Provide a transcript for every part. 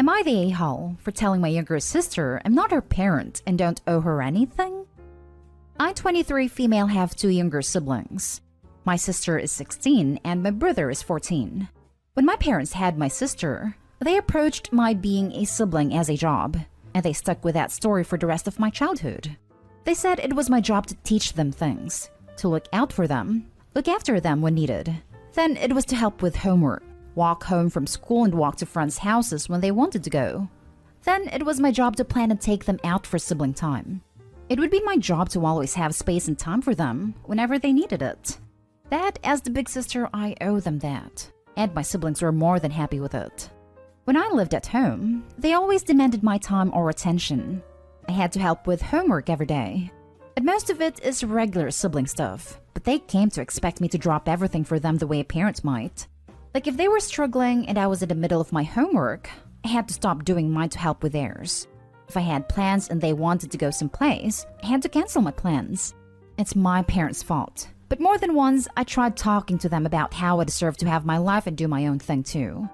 Am I the a-hole for telling my younger sister I'm not her parent and don't owe her anything? I, 23 female, have 2 younger siblings. My sister is 16 and my brother is 14. When my parents had my sister, they approached my being a sibling as a job, and they stuck with that story for the rest of my childhood. They said it was my job to teach them things, to look out for them, look after them when needed. Then it was to help with homework, walk home from school and walk to friends' houses when they wanted to go. Then it was my job to plan and take them out for sibling time. It would be my job to always have space and time for them whenever they needed it. That, as the big sister, I owe them that, and my siblings were more than happy with it. When I lived at home, they always demanded my time or attention. I had to help with homework every day. And most of it is regular sibling stuff, but they came to expect me to drop everything for them the way a parent might. Like if they were struggling and I was in the middle of my homework, I had to stop doing mine to help with theirs. If I had plans and they wanted to go someplace, I had to cancel my plans. It's my parents' fault. But more than once, I tried talking to them about how I deserve to have my life and do my own thing too.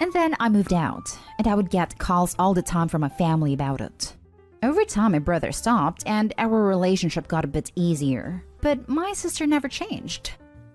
And then I moved out, and I would get calls all the time from my family about it. Over time, my brother stopped, and our relationship got a bit easier. But my sister never changed.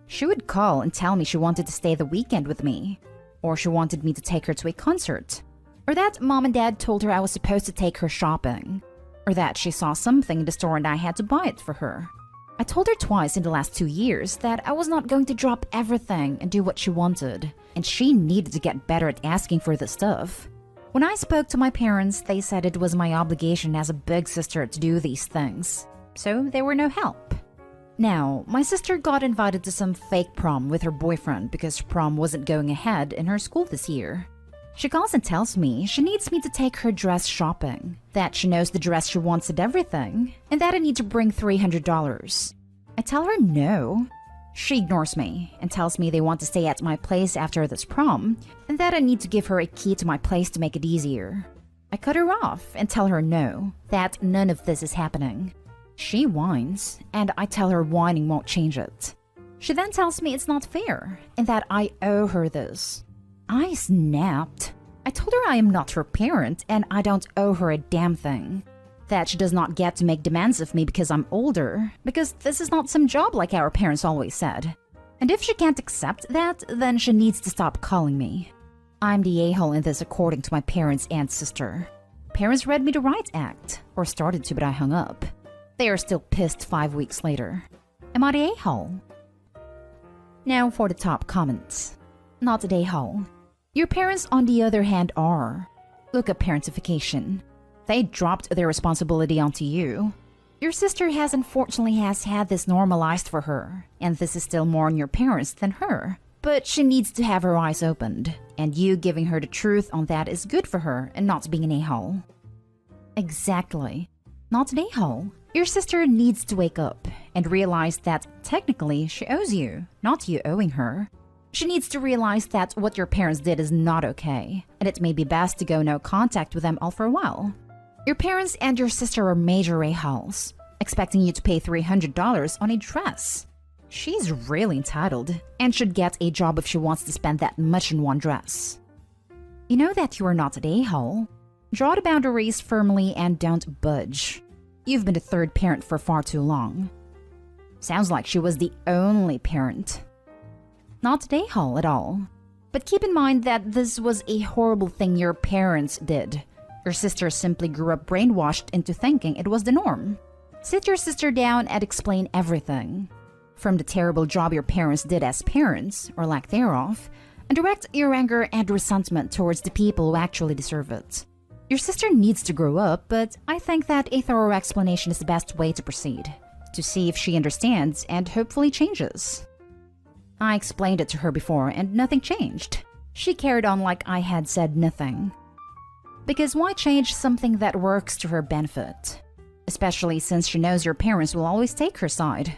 She would call and tell me she wanted to stay the weekend with me, or she wanted me to take her to a concert, or that mom and dad told her I was supposed to take her shopping, or that she saw something in the store and I had to buy it for her. I told her twice in the last 2 years that I was not going to drop everything and do what she wanted, and she needed to get better at asking for the stuff. When I spoke to my parents, they said it was my obligation as a big sister to do these things, so they were no help. Now, my sister got invited to some fake prom with her boyfriend because prom wasn't going ahead in her school this year. She calls and tells me she needs me to take her dress shopping, that she knows the dress she wants and everything, and that I need to bring $300. I tell her no. She ignores me and tells me they want to stay at my place after this prom, and that I need to give her a key to my place to make it easier. I cut her off and tell her no, that none of this is happening. She whines, and I tell her whining won't change it. She then tells me it's not fair, and that I owe her this. I snapped. I told her I am not her parent and I don't owe her a damn thing. That she does not get to make demands of me because I'm older, because this is not some job like our parents always said. And if she can't accept that, then she needs to stop calling me. I'm the a-hole in this according to my parents and sister. Parents read me the rights act, or started to, but I hung up. They are still pissed 5 weeks later. Am I the a-hole? Now for the top comments. Not the a-hole. Your parents, on the other hand, are. Look up parentification. They dropped their responsibility onto you. Your sister unfortunately has had this normalized for her, and this is still more on your parents than her. But she needs to have her eyes opened, and you giving her the truth on that is good for her and not being an a-hole. Exactly. Not an a-hole. Your sister needs to wake up and realize that technically she owes you, not you owing her. She needs to realize that what your parents did is not okay, and it may be best to go no contact with them all for a while. Your parents and your sister are major a-holes, expecting you to pay $300 on a dress. She's really entitled, and should get a job if she wants to spend that much in one dress. You know that you are not an a-hole. Draw the boundaries firmly and don't budge. You've been the third parent for far too long. Sounds like she was the only parent. Not an a-hole at all. But keep in mind that this was a horrible thing your parents did. Your sister simply grew up brainwashed into thinking it was the norm. Sit your sister down and explain everything. From the terrible job your parents did as parents, or lack thereof, and direct your anger and resentment towards the people who actually deserve it. Your sister needs to grow up, but I think that a thorough explanation is the best way to proceed, to see if she understands and hopefully changes. I explained it to her before and nothing changed. She carried on like I had said nothing. Because why change something that works to her benefit? Especially since she knows your parents will always take her side.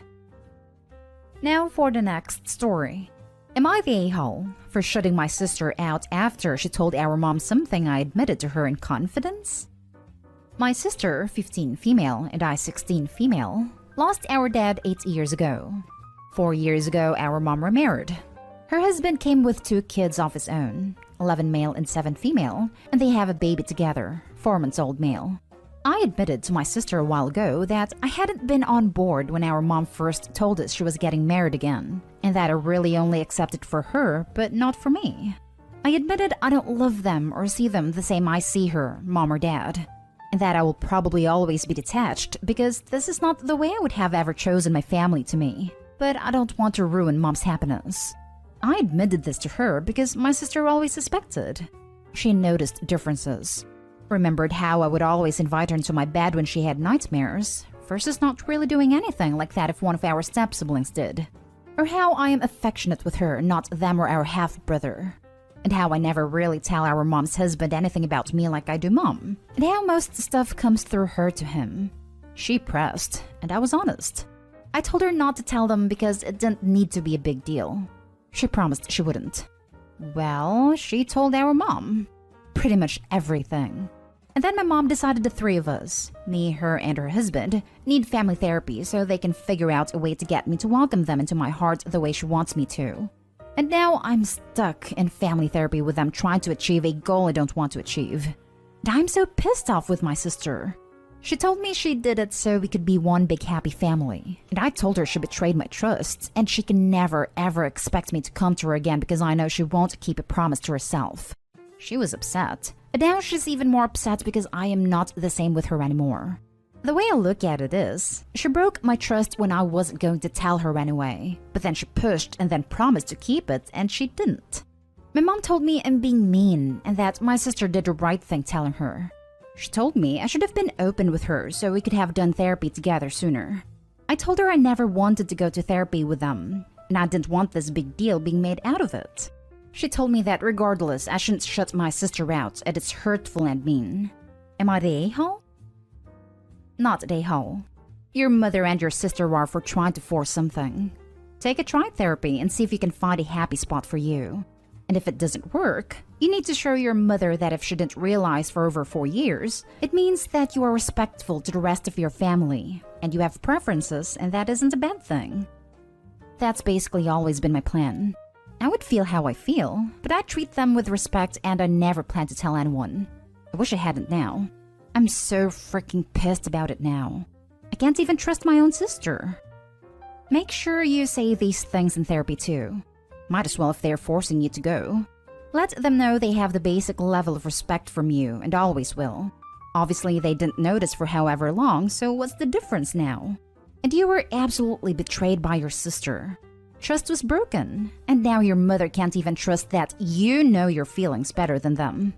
Now for the next story. Am I the a-hole for shutting my sister out after she told our mom something I admitted to her in confidence? My sister, 15 female, and I, 16 female, lost our dad 8 years ago. 4 years ago, our mom remarried. Her husband came with 2 kids of his own, 11 male and 7 female, and they have a baby together, 4 months old male. I admitted to my sister a while ago that I hadn't been on board when our mom first told us she was getting married again, and that I really only accepted for her, but not for me. I admitted I don't love them or see them the same I see her, mom or dad, and that I will probably always be detached because this is not the way I would have ever chosen my family to me, but I don't want to ruin mom's happiness. I admitted this to her because my sister always suspected. She noticed differences. Remembered how I would always invite her into my bed when she had nightmares, versus not really doing anything like that if one of our step-siblings did. Or how I am affectionate with her, not them or our half-brother. And how I never really tell our mom's husband anything about me like I do mom. And how most stuff comes through her to him. She pressed, and I was honest. I told her not to tell them because it didn't need to be a big deal. She promised she wouldn't. Well, she told our mom. Pretty much everything. And then my mom decided the 3 of us, me, her, and her husband, need family therapy so they can figure out a way to get me to welcome them into my heart the way she wants me to. And now I'm stuck in family therapy with them trying to achieve a goal I don't want to achieve. And I'm so pissed off with my sister. She told me she did it so we could be one big happy family. And I told her she betrayed my trust, and she can never ever expect me to come to her again because I know she won't keep a promise to herself. She was upset. And now she's even more upset because I am not the same with her anymore. The way I look at it is, she broke my trust when I wasn't going to tell her anyway. But then she pushed and then promised to keep it, and she didn't. My mom told me I'm being mean and that my sister did the right thing telling her. She told me I should have been open with her so we could have done therapy together sooner. I told her I never wanted to go to therapy with them, and I didn't want this big deal being made out of it. She told me that regardless, I shouldn't shut my sister out, and it's hurtful and mean. Am I the a-hole? Not the a-hole. Your mother and your sister are for trying to force something. Take a try therapy and see if you can find a happy spot for you. And if it doesn't work, you need to show your mother that if she didn't realize for over 4 years, it means that you are respectful to the rest of your family, and you have preferences, and that isn't a bad thing. That's basically always been my plan. I would feel how I feel, but I treat them with respect and I never plan to tell anyone. I wish I hadn't now. I'm so freaking pissed about it now. I can't even trust my own sister. Make sure you say these things in therapy too. Might as well if they're forcing you to go. Let them know they have the basic level of respect from you and always will. Obviously they didn't notice for however long, so what's the difference now? And you were absolutely betrayed by your sister. Trust was broken, and now your mother can't even trust that you know your feelings better than them.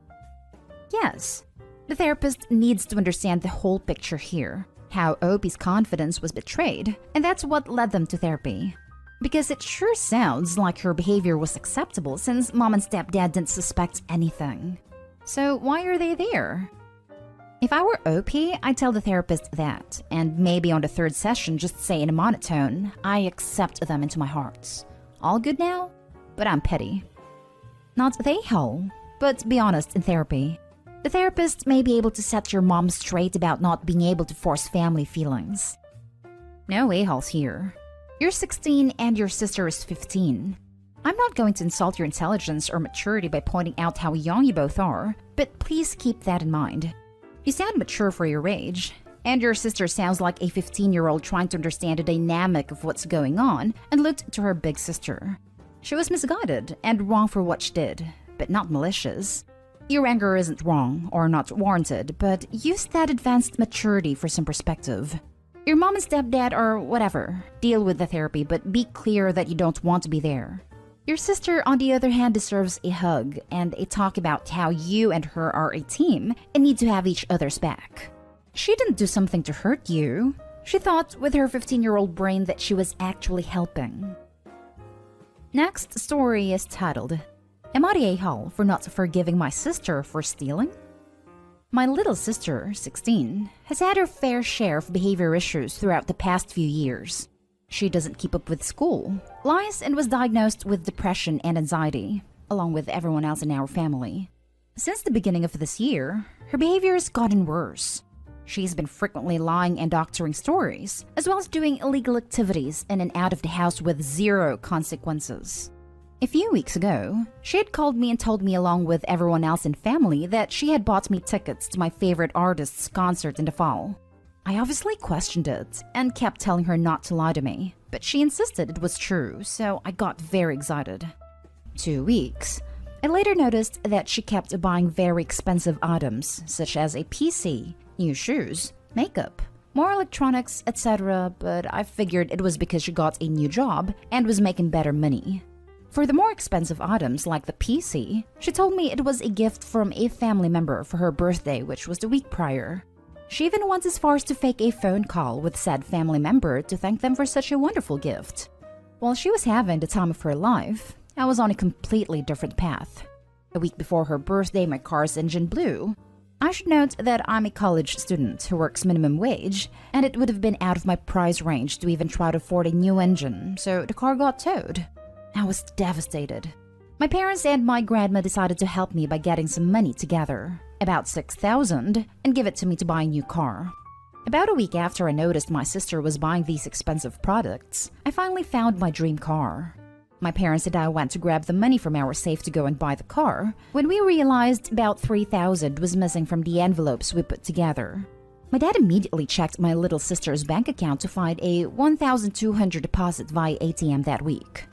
Yes, the therapist needs to understand the whole picture here, how Opie's confidence was betrayed, and that's what led them to therapy. Because it sure sounds like her behavior was acceptable since mom and stepdad didn't suspect anything. So why are they there? If I were OP, I'd tell the therapist that, and maybe on the 3rd session just say in a monotone, I accept them into my heart. All good now? But I'm petty. Not the a-hole, but be honest in therapy. The therapist may be able to set your mom straight about not being able to force family feelings. No a-holes here. You're 16 and your sister is 15. I'm not going to insult your intelligence or maturity by pointing out how young you both are, but please keep that in mind. You sound mature for your age, and your sister sounds like a 15-year-old trying to understand the dynamic of what's going on and looked to her big sister. She was misguided and wrong for what she did, but not malicious. Your anger isn't wrong or not warranted, but use that advanced maturity for some perspective. Your mom and stepdad or whatever, deal with the therapy, but be clear that you don't want to be there. Your sister, on the other hand, deserves a hug and a talk about how you and her are a team and need to have each other's back. She didn't do something to hurt you. She thought with her 15-year-old brain that she was actually helping. Next story is titled, Am I the a-hole for not forgiving my sister for stealing? My little sister, 16, has had her fair share of behavior issues throughout the past few years. She doesn't keep up with school, lies, and was diagnosed with depression and anxiety, along with everyone else in our family. Since the beginning of this year, her behavior has gotten worse. She's been frequently lying and doctoring stories, as well as doing illegal activities in and out of the house with zero consequences. A few weeks ago, she had called me and told me along with everyone else in family that she had bought me tickets to my favorite artist's concert in the fall. I obviously questioned it and kept telling her not to lie to me, but she insisted it was true, so I got very excited. 2 weeks. I later noticed that she kept buying very expensive items, such as a PC, new shoes, makeup, more electronics, etc., but I figured it was because she got a new job and was making better money. For the more expensive items like the PC, she told me it was a gift from a family member for her birthday, which was the week prior. She even went as far as to fake a phone call with said family member to thank them for such a wonderful gift. While she was having the time of her life, I was on a completely different path. A week before her birthday, my car's engine blew. I should note that I'm a college student who works minimum wage, and it would have been out of my price range to even try to afford a new engine, so the car got towed. I was devastated. My parents and my grandma decided to help me by getting some money together, about $6,000, and give it to me to buy a new car. About a week after I noticed my sister was buying these expensive products, I finally found my dream car. My parents and I went to grab the money from our safe to go and buy the car, when we realized about $3,000 was missing from the envelopes we put together. My dad immediately checked my little sister's bank account to find a $1,200 deposit via ATM that week.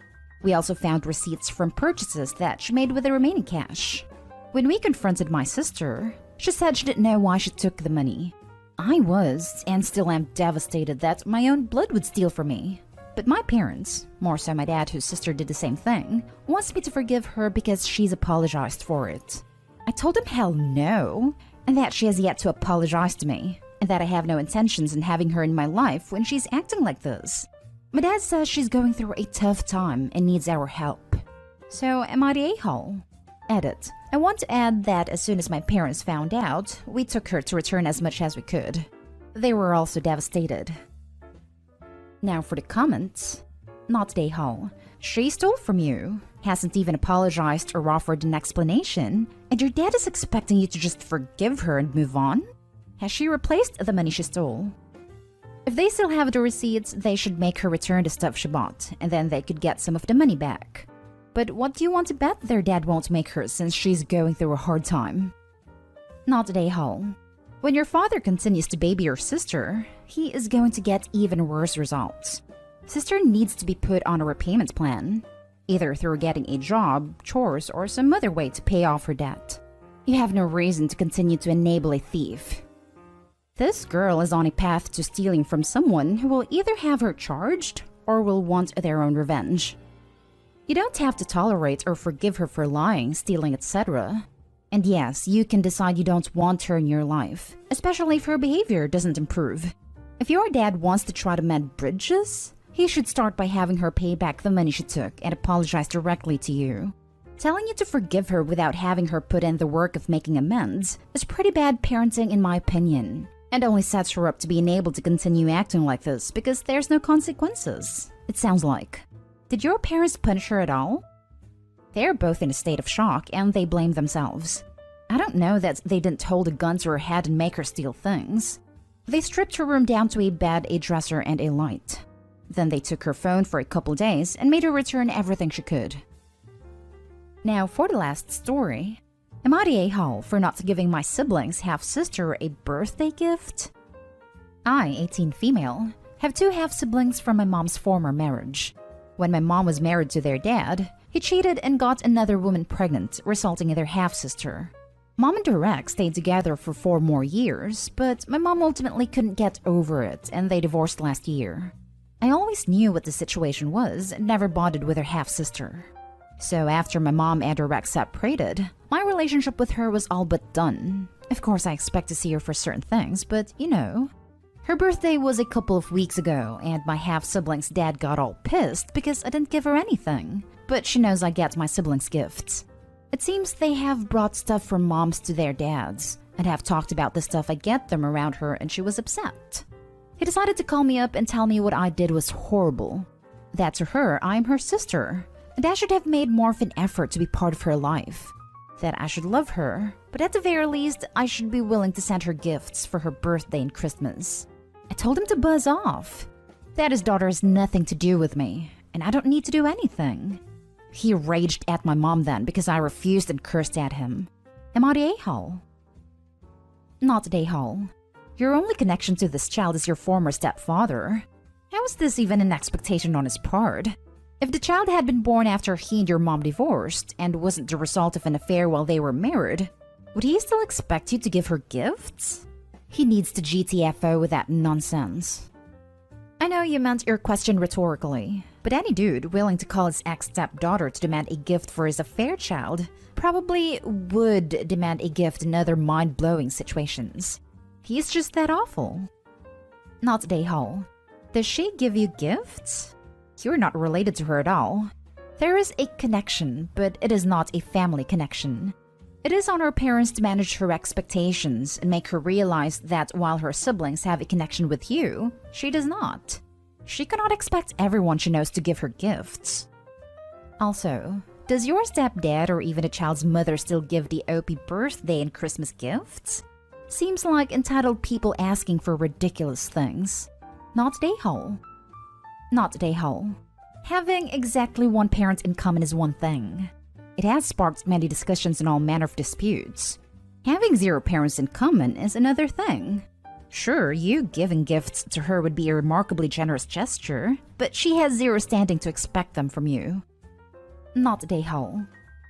We also found receipts from purchases that she made with the remaining cash. When we confronted my sister, she said she didn't know why she took the money. I was, and still am, devastated that my own blood would steal from me. But my parents, more so my dad whose sister did the same thing, wants me to forgive her because she's apologized for it. I told him hell no, and that she has yet to apologize to me, and that I have no intentions in having her in my life when she's acting like this. My dad says she's going through a tough time and needs our help. So am I the a-hole? Edit. I want to add that as soon as my parents found out, we took her to return as much as we could. They were also devastated. Now for the comments. Not the a-hole. She stole from you, hasn't even apologized or offered an explanation, and your dad is expecting you to just forgive her and move on? Has she replaced the money she stole? If they still have the receipts, they should make her return the stuff she bought, and then they could get some of the money back. But what do you want to bet their dad won't make her since she's going through a hard time? Not the a-hole. When your father continues to baby your sister, he is going to get even worse results. Sister needs to be put on a repayment plan, either through getting a job, chores, or some other way to pay off her debt. You have no reason to continue to enable a thief. This girl is on a path to stealing from someone who will either have her charged or will want their own revenge. You don't have to tolerate or forgive her for lying, stealing, etc. And yes, you can decide you don't want her in your life, especially if her behavior doesn't improve. If your dad wants to try to mend bridges, he should start by having her pay back the money she took and apologize directly to you. Telling you to forgive her without having her put in the work of making amends is pretty bad parenting in my opinion, and only sets her up to be unable to continue acting like this because there's no consequences, it sounds like. Did your parents punish her at all? They're both in a state of shock and they blame themselves. I don't know that they didn't hold a gun to her head and make her steal things. They stripped her room down to a bed, a dresser, and a light. Then they took her phone for a couple days and made her return everything she could. Now for the last story. Am I the a-hole for not giving my siblings half-sister a birthday gift? I, 18 female, have 2 half-siblings from my mom's former marriage. When my mom was married to their dad, he cheated and got another woman pregnant, resulting in their half-sister. Mom and her ex stayed together for 4 more years, but my mom ultimately couldn't get over it and they divorced last year. I always knew what the situation was and never bonded with her half-sister. So after my mom and her ex separated, my relationship with her was all but done. Of course, I expect to see her for certain things, but you know. Her birthday was a couple of weeks ago, and my half-sibling's dad got all pissed because I didn't give her anything. But she knows I get my siblings gifts. It seems they have brought stuff from moms to their dads, and have talked about the stuff I get them around her, and she was upset. He decided to call me up and tell me what I did was horrible. That to her, I'm her sister, and I should have made more of an effort to be part of her life. That I should love her, but at the very least, I should be willing to send her gifts for her birthday and Christmas. I told him to buzz off. That his daughter has nothing to do with me, and I don't need to do anything. He raged at my mom then because I refused and cursed at him. Am I the a-hole? Not the a-hole. Your only connection to this child is your former stepfather. How is this even an expectation on his part? If the child had been born after he and your mom divorced and wasn't the result of an affair while they were married, would he still expect you to give her gifts? He needs to GTFO with that nonsense. I know you meant your question rhetorically, but any dude willing to call his ex-stepdaughter to demand a gift for his affair child probably would demand a gift in other mind-blowing situations. He's just that awful. Not the a-hole. Does she give you gifts? You're not related to her at all. There is a connection, but it is not a family connection. It is on her parents to manage her expectations and make her realize that while her siblings have a connection with you, she does not. She cannot expect everyone she knows to give her gifts. Also, does your stepdad or even a child's mother still give the OP birthday and Christmas gifts? Seems like entitled people asking for ridiculous things. Not the a-hole. Not the a-hole. Having exactly one parent in common is one thing. It has sparked many discussions and all manner of disputes. Having zero parents in common is another thing. Sure, you giving gifts to her would be a remarkably generous gesture, but she has zero standing to expect them from you. Not the a-hole.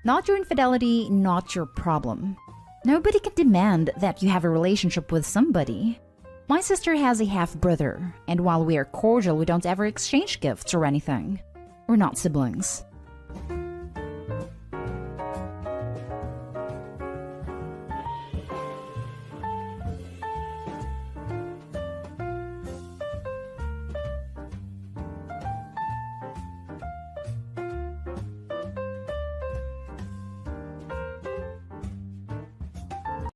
Not your infidelity, not your problem. Nobody can demand that you have a relationship with somebody. My sister has a half-brother, and while we are cordial, we don't ever exchange gifts or anything. We're not siblings.